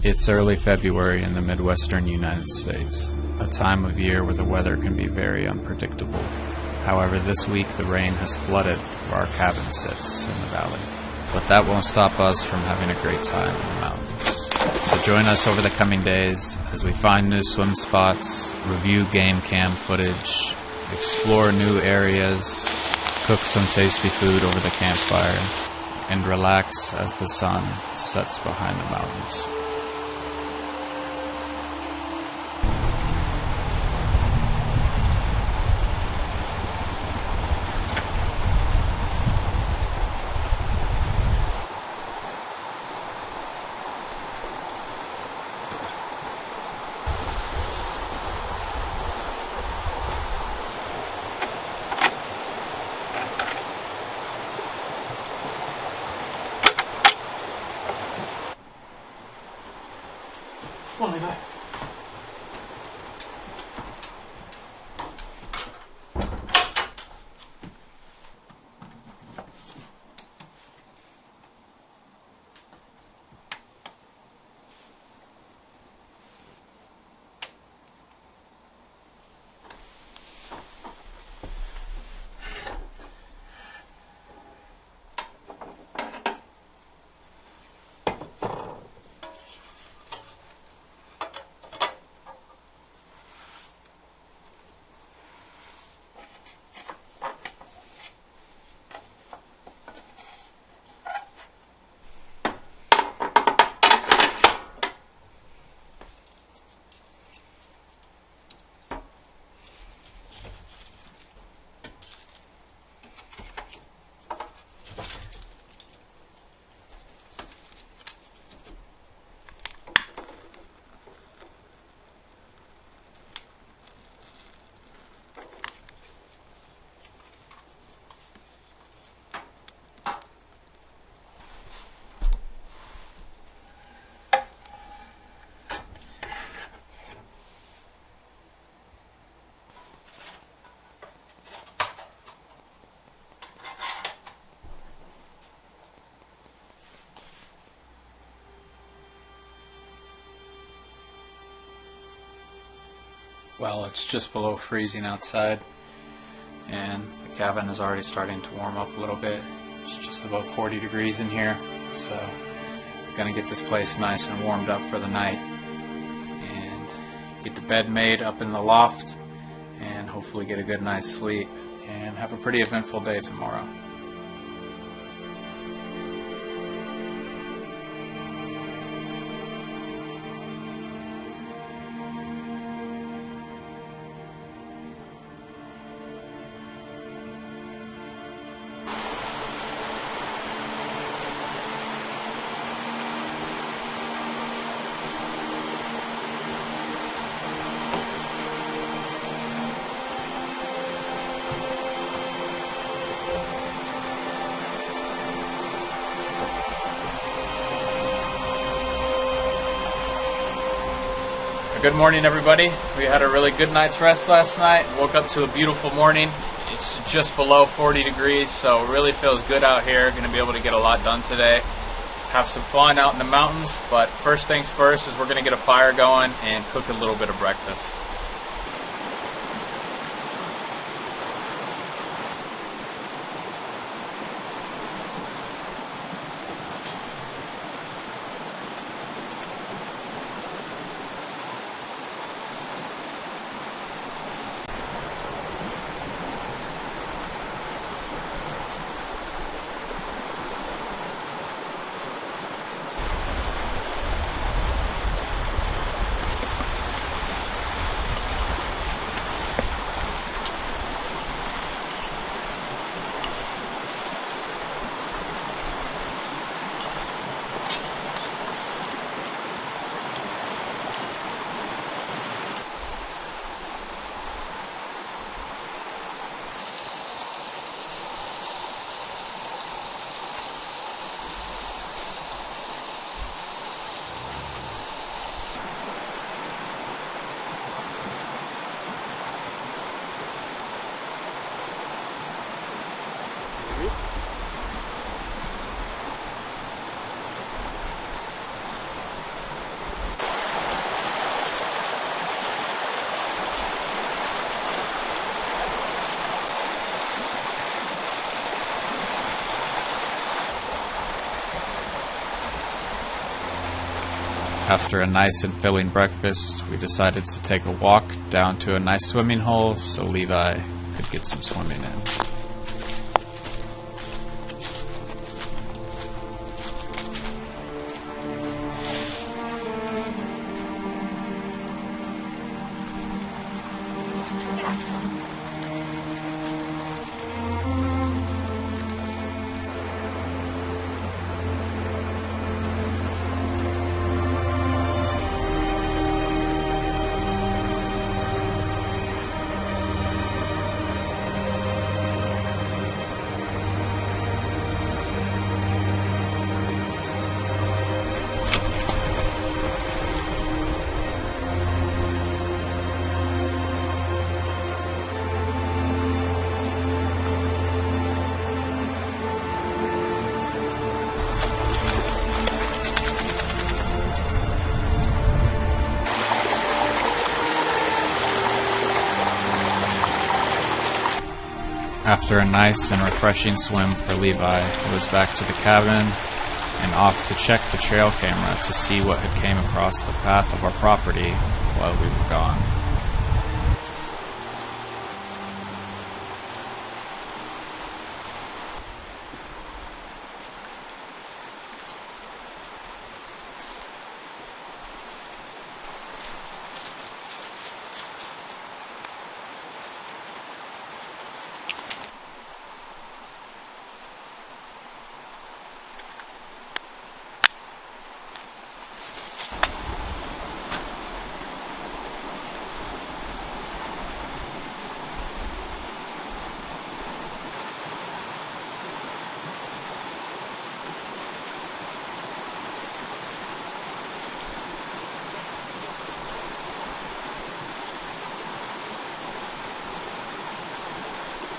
It's early February in the Midwestern United States, a time of year where the weather can be very unpredictable. However, this week the rain has flooded where our cabin sits in the valley. But that won't stop us from having a great time in the mountains. So join us over the coming days as we find new swim spots, review game cam footage, explore new areas, cook some tasty food over the campfire, and relax as the sun sets behind the mountains. Come on, Levi. Well, it's just below freezing outside, and the cabin is already starting to warm up a little bit. It's just about 40 degrees in here, so I'm gonna get this place nice and warmed up for the night and get the bed made up in the loft and hopefully get a good night's sleep and have a pretty eventful day tomorrow. Good morning, everybody. We had a really good night's rest last night. Woke up to a beautiful morning. It's just below 40 degrees, so it really feels good out here. Going to be able to get a lot done today. Have some fun out in the mountains, but first things first is we're going to get a fire going and cook a little bit of breakfast. After a nice and filling breakfast, we decided to take a walk down to a nice swimming hole so Levi could get some swimming in. After a nice and refreshing swim for Levi, it was back to the cabin and off to check the trail camera to see what had came across the path of our property while we were gone.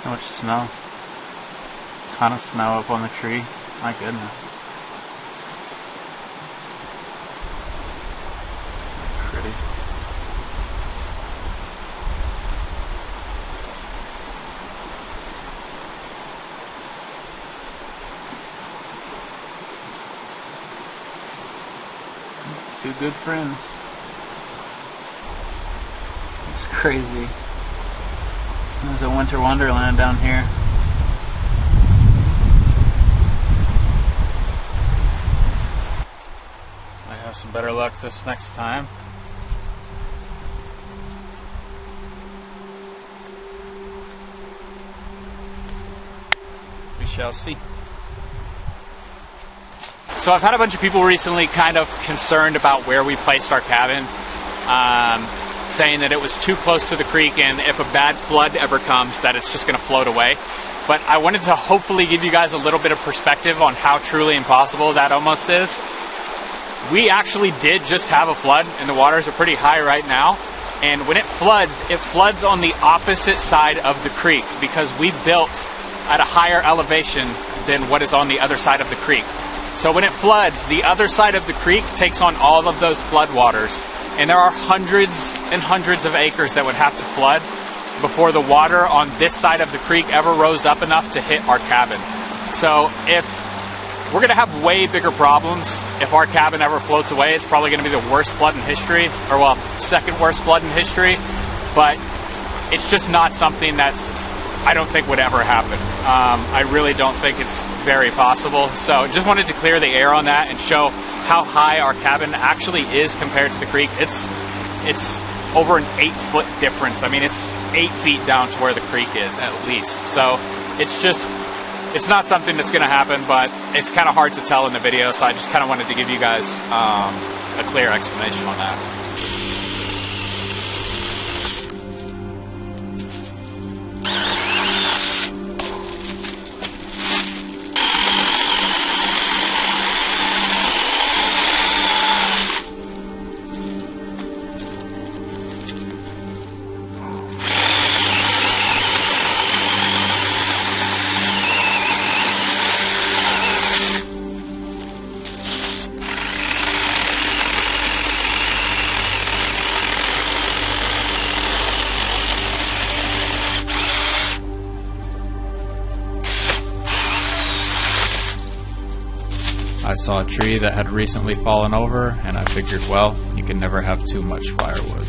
How much snow? Ton of snow up on the tree. My goodness. Pretty. Two good friends. It's crazy. There's a winter wonderland down here. I have some better luck this next time. We shall see. So I've had a bunch of people recently kind of concerned about where we placed our cabin, saying that it was too close to the creek and if a bad flood ever comes that it's just going to float away. But I wanted to hopefully give you guys a little bit of perspective on how truly impossible that almost is. We actually did just have a flood and the waters are pretty high right now. And when it floods on the opposite side of the creek because we built at a higher elevation than what is on the other side of the creek. So when it floods, the other side of the creek takes on all of those flood waters. And there are hundreds and hundreds of acres that would have to flood before the water on this side of the creek ever rose up enough to hit our cabin. So if we're going to have way bigger problems if our cabin ever floats away, it's probably going to be the worst flood in history, or well, second worst flood in history. But it's just not something that's, I don't think would ever happen. I really don't think it's very possible. So just wanted to clear the air on that and show how high our cabin actually is compared to the creek. It's over an 8-foot difference. I mean, it's 8 feet down to where the creek is at least. So it's not something that's going to happen, but it's kind of hard to tell in the video. So I just kind of wanted to give you guys a clear explanation on that. saw a tree that had recently fallen over, and I figured, well, you can never have too much firewood.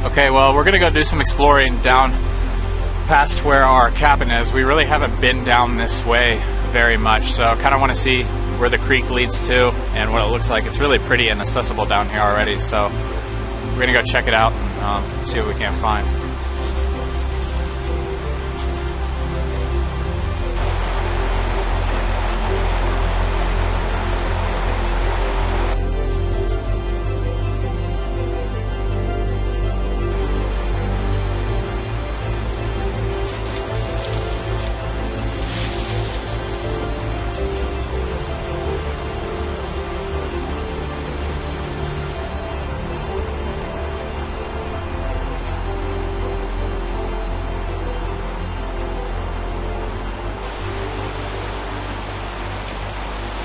Okay, well, we're gonna go do some exploring down past where our cabin is. We really haven't been down this way very much, so I kind of want to see where the creek leads to and what it looks like. It's really pretty and accessible down here already, so we're gonna go check it out and see what we can find.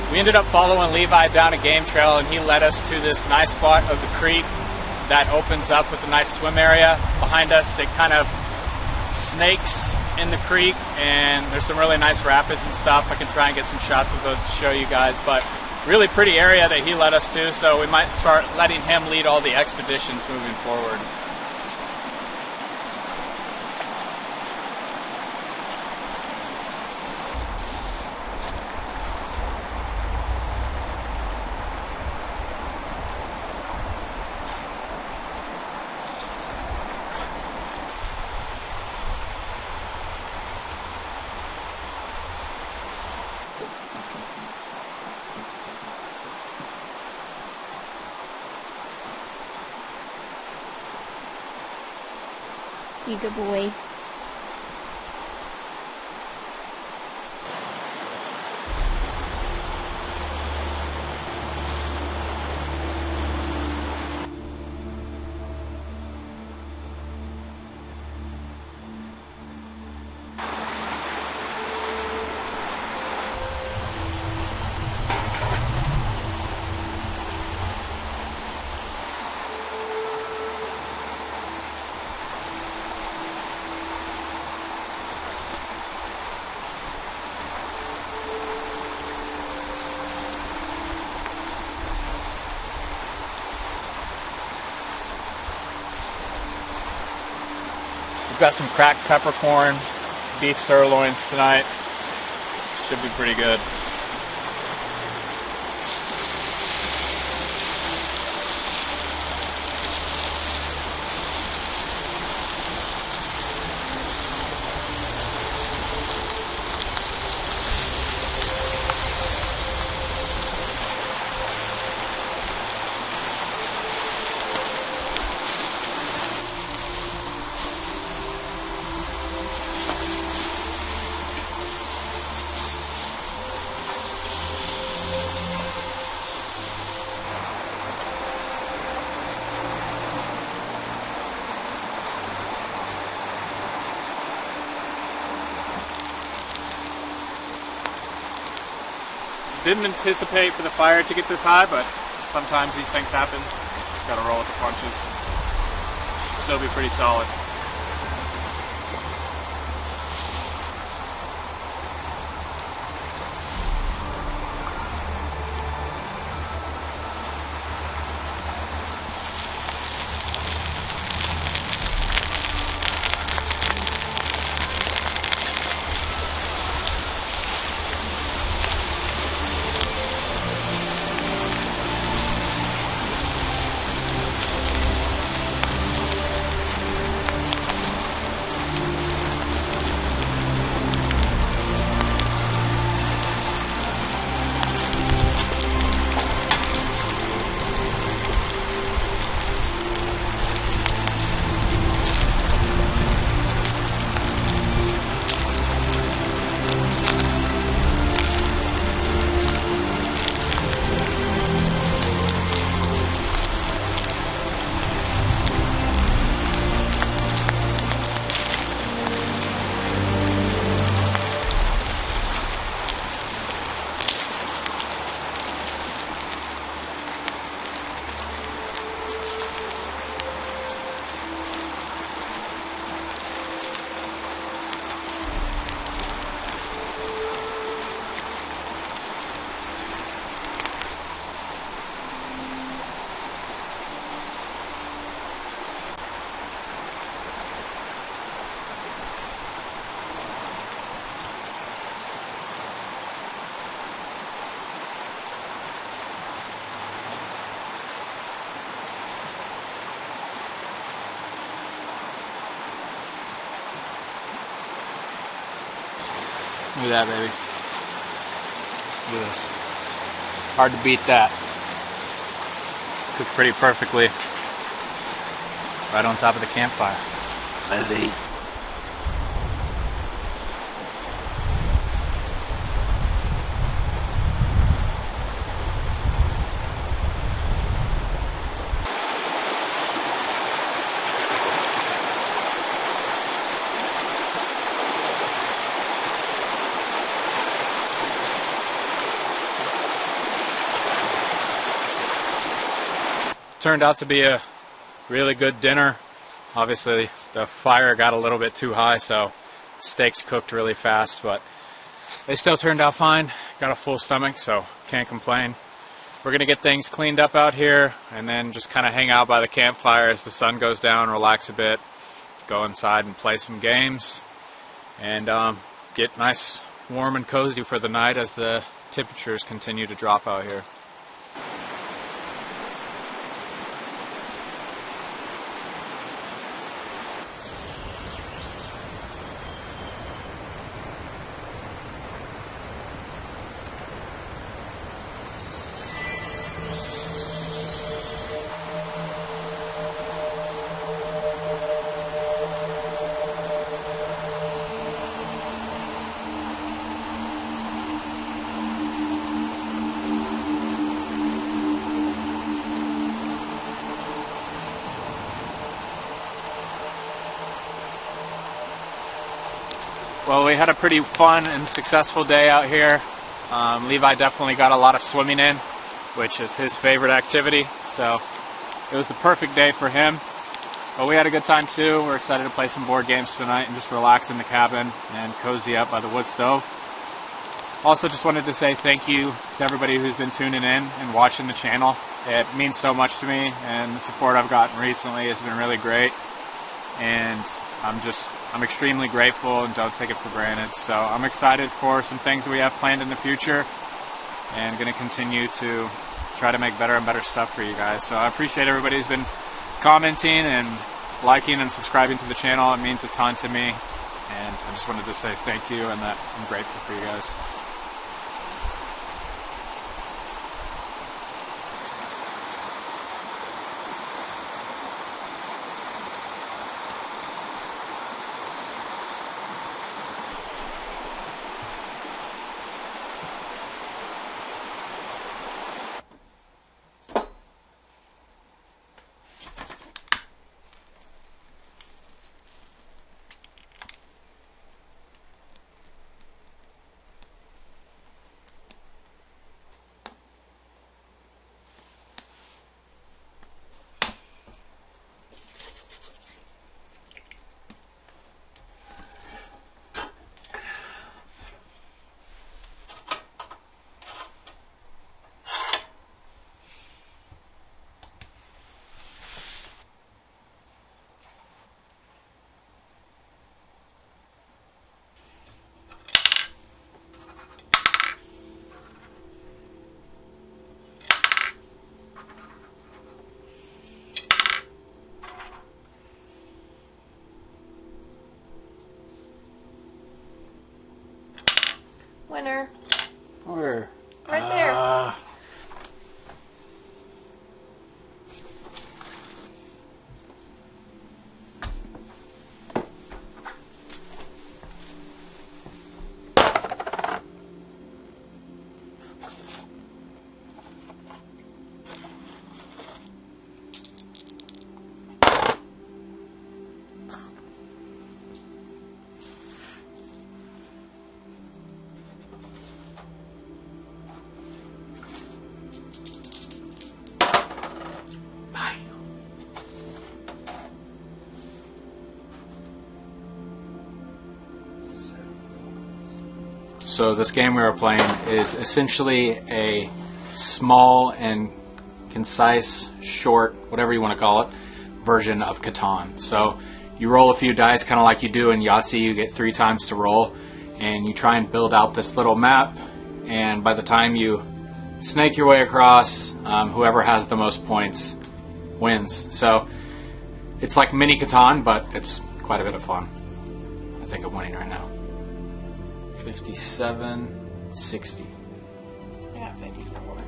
We ended up following Levi down a game trail, and he led us to this nice spot of the creek that opens up with a nice swim area behind us. It kind of snakes in the creek, and there's some really nice rapids and stuff. I can try and get some shots of those to show you guys, but really pretty area that he led us to, so we might start letting him lead all the expeditions moving forward. You good boy. We've got some cracked peppercorn, beef sirloins tonight. Should be pretty good. Didn't anticipate for the fire to get this high, but sometimes these things happen. Just gotta roll with the punches. Still be pretty solid. Look at that, baby. Look at this. Hard to beat that. Cooked pretty perfectly. Right on top of the campfire. Let's eat. Turned out to be a really good dinner. Obviously the fire got a little bit too high, so steaks cooked really fast, but they still turned out fine. Got a full stomach, so can't complain. We're gonna get things cleaned up out here and then just kind of hang out by the campfire as the sun goes down, relax a bit, go inside and play some games, and get nice, warm and cozy for the night as the temperatures continue to drop out here. Well, we had a pretty fun and successful day out here. Levi definitely got a lot of swimming in, which is his favorite activity, so it was the perfect day for him. But we had a good time too. We're excited to play some board games tonight and just relax in the cabin and cozy up by the wood stove. Also just wanted to say thank you to everybody who's been tuning in and watching the channel. It means so much to me, and the support I've gotten recently has been really great. And I'm extremely grateful and don't take it for granted. So I'm excited for some things that we have planned in the future and going to continue to try to make better and better stuff for you guys. So I appreciate everybody who's been commenting and liking and subscribing to the channel. It means a ton to me, and I just wanted to say thank you and that I'm grateful for you guys. Winner. Where? Right there. So this game we were playing is essentially a small and concise, short, whatever you want to call it, version of Catan. So you roll a few dice, kind of like you do in Yahtzee. You get 3 times to roll, and you try and build out this little map, and by the time you snake your way across, whoever has the most points wins. So it's like mini Catan, but it's quite a bit of fun. I think I'm winning right now. 57, 60. I got 54.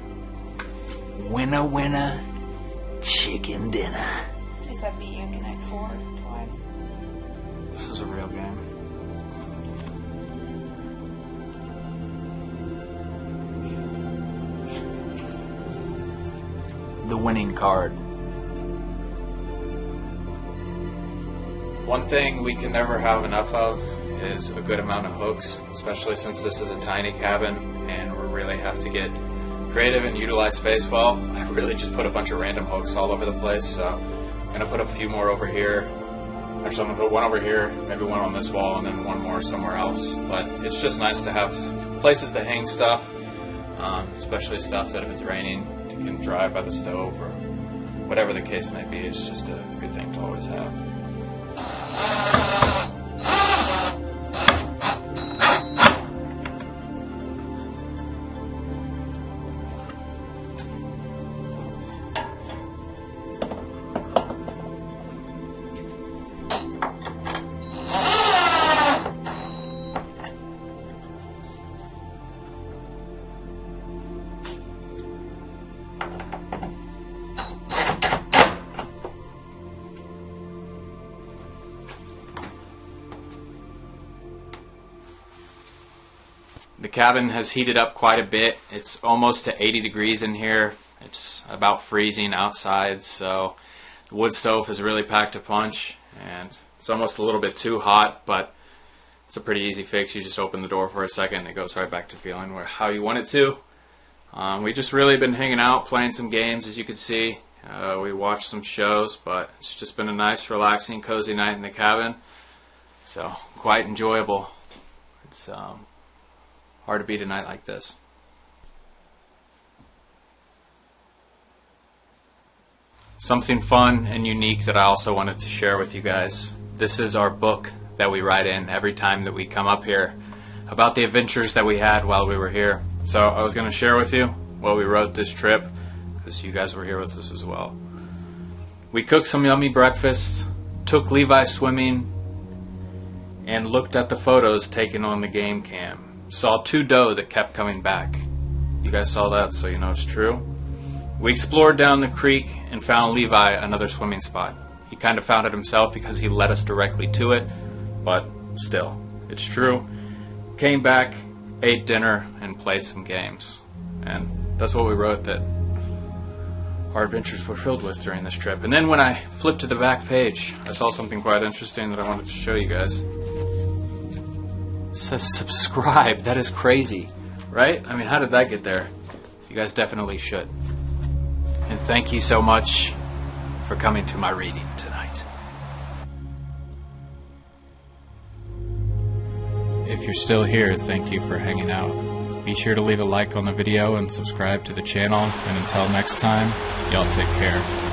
Winner, winner, chicken dinner. Is that beat you in Connect 4 twice? This is a real game. The winning card. One thing we can never have enough of is a good amount of hooks, especially since this is a tiny cabin and we really have to get creative and utilize space well. I really just put a bunch of random hooks all over the place, so I'm going to put a few more over here. Actually, I'm going to put one over here, maybe one on this wall, and then one more somewhere else. But it's just nice to have places to hang stuff, especially stuff that if it's raining, you can dry by the stove or whatever the case may be. It's just a good thing to always have. The cabin has heated up quite a bit. It's almost to 80 degrees in here. It's about freezing outside, so the wood stove has really packed a punch, and it's almost a little bit too hot, but it's a pretty easy fix. You just open the door for a second and it goes right back to feeling how you want it to. We just really been hanging out, playing some games, as you can see. We watched some shows, but it's just been a nice, relaxing, cozy night in the cabin. So, quite enjoyable. It's hard to beat a night like this. Something fun and unique that I also wanted to share with you guys. This is our book that we write in every time that we come up here about the adventures that we had while we were here. So I was going to share with you while we wrote this trip, because you guys were here with us as well. We cooked some yummy breakfast, took Levi swimming, and looked at the photos taken on the game cam. Saw 2 doe that kept coming back. You guys saw that, so you know it's true. We explored down the creek and found Levi another swimming spot. He kind of found it himself because he led us directly to it, but still, it's true. Came back, ate dinner, and played some games. And that's what we wrote that our adventures were filled with during this trip. And then when I flipped to the back page, I saw something quite interesting that I wanted to show you guys. It says subscribe. That is crazy, right? I mean, how did that get there? You guys definitely should. And thank you so much for coming to my reading tonight. If you're still here, thank you for hanging out. Be sure to leave a like on the video and subscribe to the channel. And until next time, y'all take care.